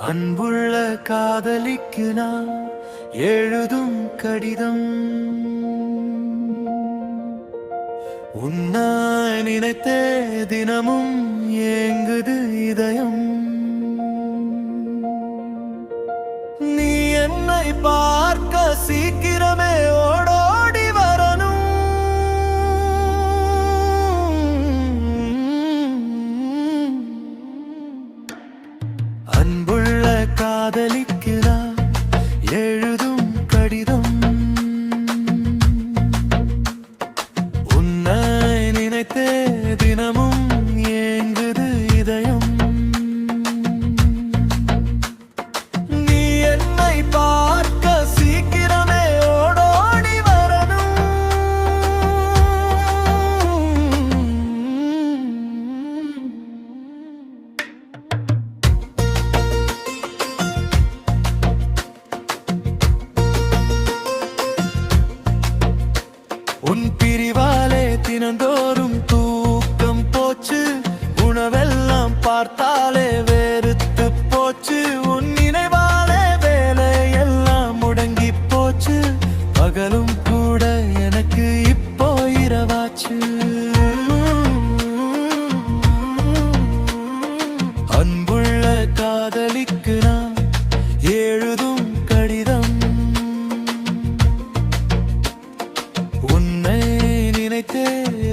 அன்புள்ள காதலிக்கு நான் எழுதும் கடிதம். உன்னை நினைத்தே தினமும் ஏங்குது இதயம். நீ என்னை பார்க்க சீக்கிரமே ஓடோடி வரணும். அன்புள்ள காதலிக்கு நான் எழுதும் கடிதம். உன்னை நினைத்தே தினமும் ஏங்குது இதயம். நீ என்னை பார்க்க சீக்கிரமே ஓடோடி வரணும். உன் பிரிவாலே தினந்தோறும் தூக்கம் போச்சு. உணவெல்லாம் பார்த்தாலே வெறுத்து போச்சு. உன் நினைவாலே வேலையெல்லாம் முடங்கி போச்சு. பகலும் கூட எனக்கு இப்போ இரவாச்சு. அன்புள்ள காதலிக்கு நான் எழுதும் கடிதம். உன்னை நினைத்தே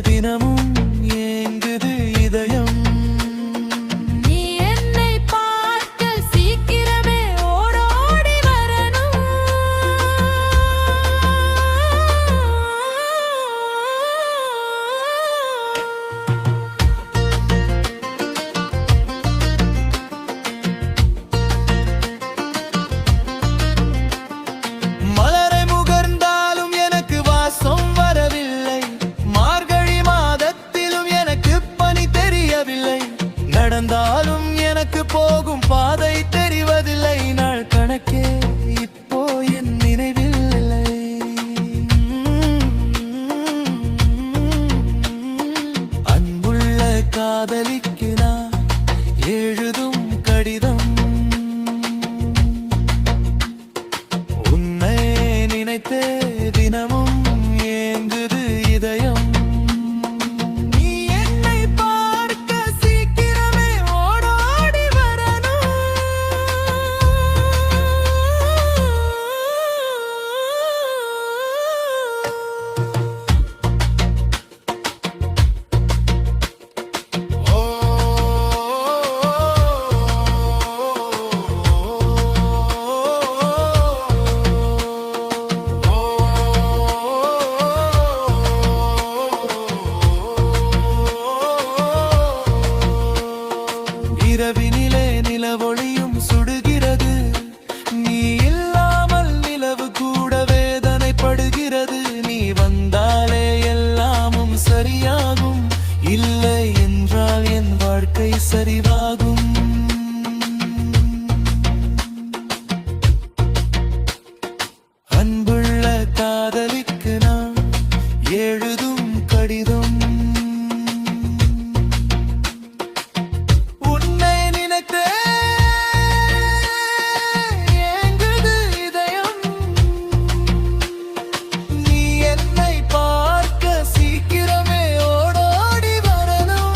தினமும் ஏங்குது இதயம். நீ என்னை பார்க்க சீக்கிரமே ஓடோடி வரணும். மலரை முகர்ந்தாலும் எனக்கு வாசம் வரவில்லை. மார்கழி மாதத்திலும் எனக்கு பனி தெரியவில்லை. நடந்தாலும் எனக்கு போகும் பாதை தெரிவதில்லை. நாள் கணக்கே இப்போ என் நினைவில் இல்லை. அன்புள்ள காதலிக்கு நான் எழுதும் கடிதம். உன்னை நினைத்தே தினமும் ஏங்குது இதயம். நீ என்னை பார்க்க சீக்கிரமே ஓடோடி வரணும். இரவினிலே நிலவொளியும் சுடுகிறது. நீ இல்லாமல் நிலவு கூட வேதனைப்படுகிறது. நீ வந்தாலே எல்லாமும் சரியாகும். இல்லை என்றால் என் வாழ்க்கை சரிவாகும். அன்புள்ள காதலிக்கு நான் எழுதும் கடிதம். உன்னை நினைத்தே ஏங்குது இதயம். நீ என்னை பார்க்க சீக்கிரமே ஓடோடி வரணும்.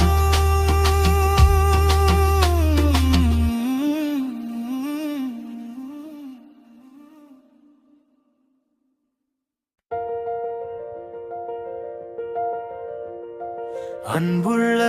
அன்புள்ள